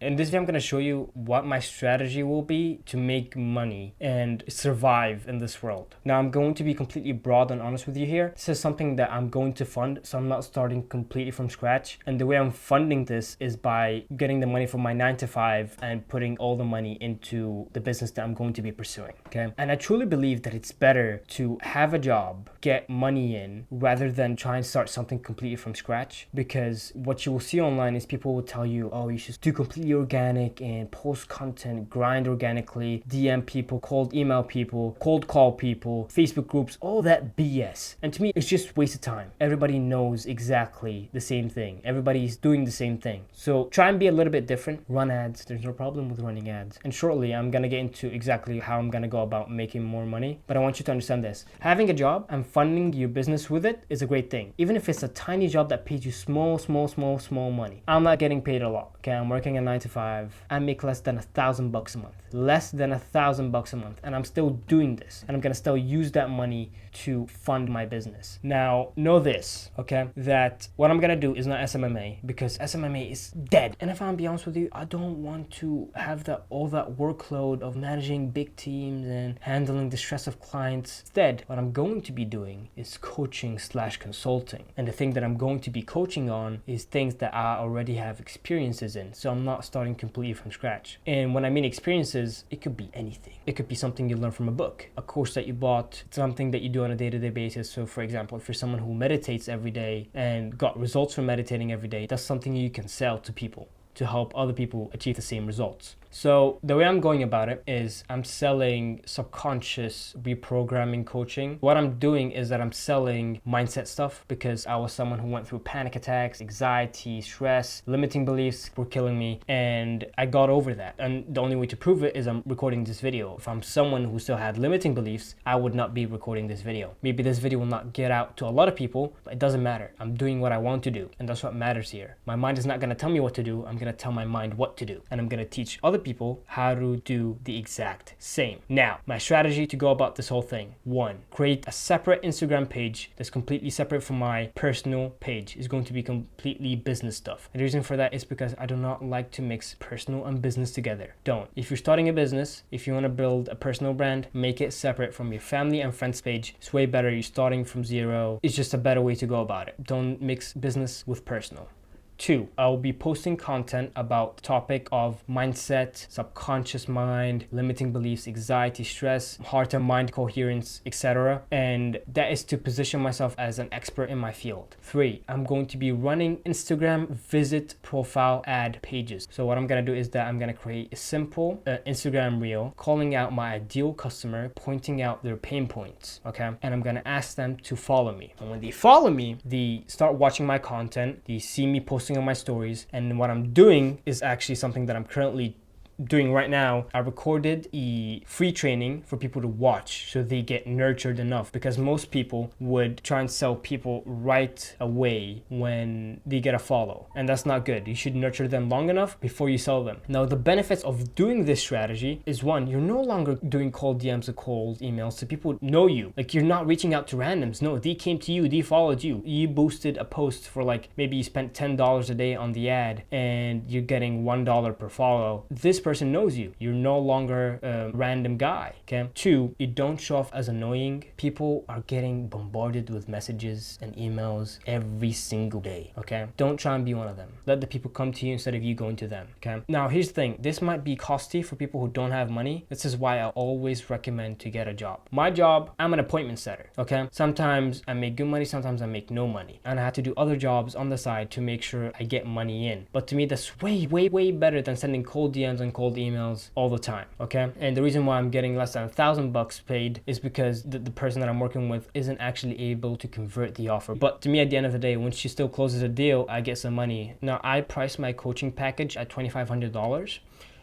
In this video, I'm going to show you what my strategy will be to make money and survive in this world. Now, I'm going to be completely broad and honest with you here. This is something that I'm going to fund, so I'm not starting completely from scratch. And the way I'm funding this is by getting the money from my 9 to 5 and putting all the money into the business that I'm going to be pursuing, okay? And I truly believe that it's better to have a job, get money in, rather than try and start something completely from scratch. Because what you will see online is people will tell you, oh, you should do completely organic and post content, grind organically, DM people, cold email people, cold call people, Facebook groups, all that BS. And to me, it's just waste of time. Everybody knows exactly the same thing. Everybody's doing the same thing. So try and be a little bit different. Run ads. There's no problem with running ads. And shortly, I'm going to get into exactly how I'm going to go about making more money. But I want you to understand this. Having a job and funding your business with it is a great thing. Even if it's a tiny job that pays you small money. I'm not getting paid a lot. Okay, I'm working a 9 to 5. I make less than $1,000 a month. Less than $1,000 a month. And I'm still doing this. And I'm going to still use that money to fund my business. Now, know this, okay? That what I'm going to do is not SMMA, because SMMA is dead. And if I'm be honest with you, I don't want to have all that workload of managing big teams and handling the stress of clients. Instead, what I'm going to be doing is coaching/consulting. And the thing that I'm going to be coaching on is things that I already have experiences in. So I'm not starting completely from scratch. And when I mean experiences, it could be anything. It could be something you learn from a book, a course that you bought, something that you do on a day-to-day basis. So for example, if you're someone who meditates every day and got results from meditating every day, that's something you can sell to people to help other people achieve the same results. So the way I'm going about it is I'm selling subconscious reprogramming coaching. What I'm doing is that I'm selling mindset stuff, because I was someone who went through panic attacks, anxiety, stress, limiting beliefs were killing me, and I got over that. And the only way to prove it is I'm recording this video. If I'm someone who still had limiting beliefs, I would not be recording this video. Maybe this video will not get out to a lot of people, but it doesn't matter. I'm doing what I want to do, and that's what matters here. My mind is not going to tell me what to do. I'm going to tell my mind what to do, and I'm going to teach other people how to do the exact same. Now, my strategy to go about this whole thing: 1, create a separate Instagram page that's completely separate from my personal page. It's going to be completely business stuff. And the reason for that is because I do not like to mix personal and business together. Don't. If you're starting a business, if you want to build a personal brand, make it separate from your family and friends page. It's way better. You're starting from zero. It's just a better way to go about it. Don't mix business with personal. 2, I'll be posting content about the topic of mindset, subconscious mind, limiting beliefs, anxiety, stress, heart and mind coherence, etc. And that is to position myself as an expert in my field. 3, I'm going to be running Instagram visit profile ad pages. So what I'm going to do is that I'm going to create a simple Instagram reel calling out my ideal customer, pointing out their pain points, okay? And I'm going to ask them to follow me. And when they follow me, they start watching my content, they see me posting on my stories, and what I'm doing is actually something that I'm currently doing right now. I recorded a free training for people to watch so they get nurtured enough, because most people would try and sell people right away when they get a follow, and that's not good. You should nurture them long enough before you sell them. Now, the benefits of doing this strategy is, 1, you're no longer doing cold DMs or cold emails, so people know you. Like, you're not reaching out to randoms. No, they came to you, they followed you. You boosted a post for, like, maybe you spent $10 a day on the ad and you're getting $1 per follow. This person knows you. You're no longer a random guy, okay? 2, you don't show off as annoying. People are getting bombarded with messages and emails every single day, okay? Don't try and be one of them. Let the people come to you instead of you going to them, okay? Now, here's the thing. This might be costly for people who don't have money. This is why I always recommend to get a job. My job, I'm an appointment setter, okay? Sometimes I make good money, sometimes I make no money. And I have to do other jobs on the side to make sure I get money in. But to me, that's way better than sending cold DMs and cold emails all the time, okay? And the reason why I'm getting less than $1,000 paid is because the person that I'm working with isn't actually able to convert the offer. But to me, at the end of the day, when she still closes a deal, I get some money. Now, I price my coaching package at $2,500.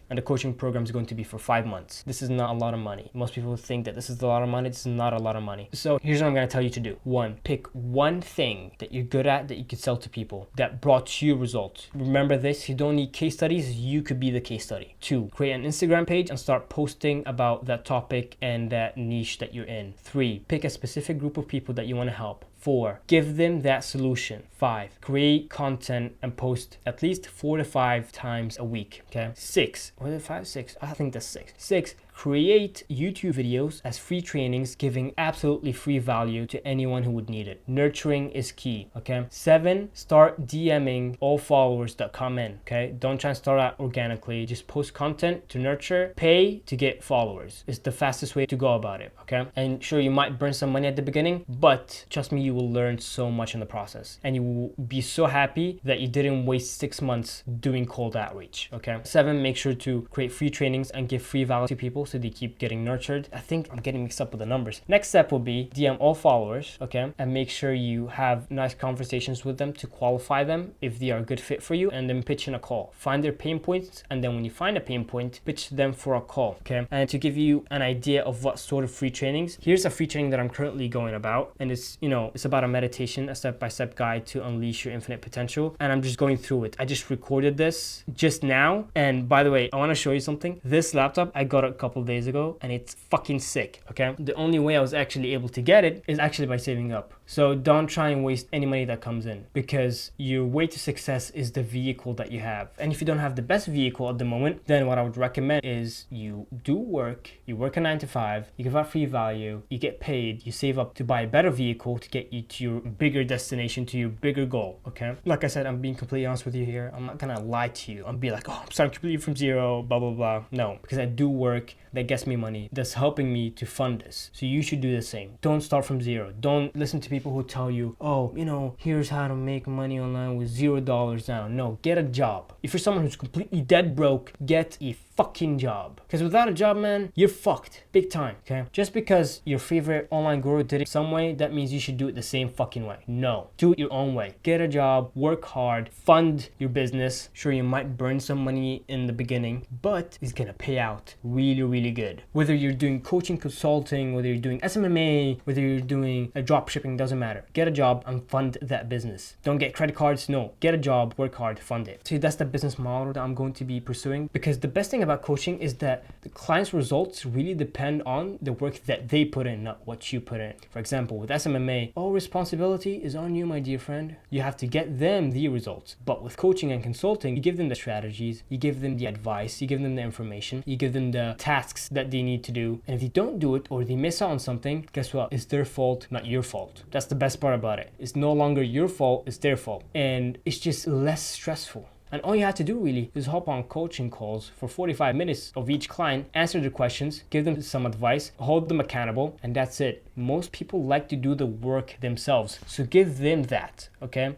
And the coaching program is going to be for 5 months. This is not a lot of money. Most people think that this is a lot of money. This is not a lot of money. So here's what I'm going to tell you to do. 1, pick one thing that you're good at that you could sell to people that brought you results. Remember this, you don't need case studies. You could be the case study. 2, create an Instagram page and start posting about that topic and that niche that you're in. 3, pick a specific group of people that you want to help. 4, give them that solution. 5, create content and post at least 4 to 5 times a week. Okay. 6, was it 5, 6? I think that's 6. 6, create YouTube videos as free trainings, giving absolutely free value to anyone who would need it. Nurturing is key. Okay. 7, start DMing all followers that come in. Okay. Don't try and start out organically. Just post content to nurture. Pay to get followers. It's the fastest way to go about it. Okay. And sure, you might burn some money at the beginning, but trust me, you will learn so much in the process, and you will be so happy that you didn't waste 6 months doing cold outreach. Okay. 7, make sure to create free trainings and give free value to people so they keep getting nurtured. I think I'm getting mixed up with the numbers. Next step will be DM all followers, okay, and make sure you have nice conversations with them to qualify them if they are a good fit for you, and then pitch in a call. Find their pain points, and then when you find a pain point, pitch them for a call. Okay. And to give you an idea of what sort of free trainings, here's a free training that I'm currently going about, and it's, you know, it's about a meditation, a step-by-step guide to unleash your infinite potential, and I'm just going through it. I just recorded this just now, and by the way, I want to show you something. This laptop I got a couple days ago, and it's fucking sick. Okay. The only way I was actually able to get it is actually by saving up. So don't try and waste any money that comes in, because your way to success is the vehicle that you have. And if you don't have the best vehicle at the moment, then what I would recommend is you do work, you work a 9 to 5, you give out free value, you get paid, you save up to buy a better vehicle to get you to your bigger destination, to your bigger goal. Okay. Like I said, I'm being completely honest with you here. I'm not gonna lie to you. I'm be like, oh, I'm starting completely from zero, blah, blah, blah. No, because I do work that gets me money, that's helping me to fund this. So you should do the same. Don't start from zero. Don't listen to people who tell you, oh, you know, here's how to make money online with $0 down. No, get a job. If you're someone who's completely dead broke, get a fucking job. Because without a job, man, you're fucked big time. Okay. Just because your favorite online guru did it some way, that means you should do it the same fucking way. No, do it your own way. Get a job, work hard, fund your business. Sure, you might burn some money in the beginning, but it's gonna pay out really, really good. Whether you're doing coaching, consulting, whether you're doing SMMA, whether you're doing a drop shipping, doesn't matter. Get a job and fund that business. Don't get credit cards. No, get a job, work hard, fund it. So that's the business model that I'm going to be pursuing, because the best thing about coaching is that the client's results really depend on the work that they put in, not what you put in. For example, with SMMA, all responsibility is on you, my dear friend. You have to get them the results. But with coaching and consulting, you give them the strategies, you give them the advice, you give them the information, you give them the tasks that they need to do. And if they don't do it, or they miss out on something, guess what? It's their fault, not your fault. That's the best part about it. It's no longer your fault, it's their fault. And it's just less stressful. And all you have to do really is hop on coaching calls for 45 minutes of each client, answer their questions, give them some advice, hold them accountable, and that's it. Most people like to do the work themselves, so give them that, okay?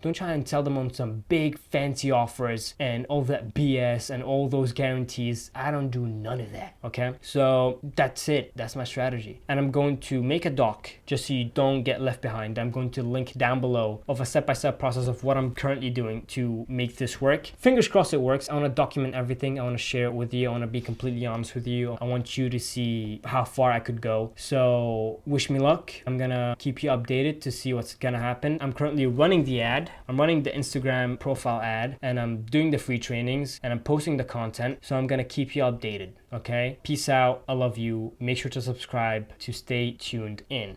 Don't try and sell them on some big fancy offers and all that BS and all those guarantees. I don't do none of that, okay? So that's it. That's my strategy. And I'm going to make a doc just so you don't get left behind. I'm going to link down below of a step-by-step process of what I'm currently doing to make this work. Fingers crossed it works. I want to document everything. I want to share it with you. I want to be completely honest with you. I want you to see how far I could go. So wish me luck. I'm going to keep you updated to see what's going to happen. I'm currently running the ad. I'm running the Instagram profile ad, and I'm doing the free trainings, and I'm posting the content. So I'm gonna keep you updated, okay? Peace out. I love you. Make sure to subscribe to stay tuned in.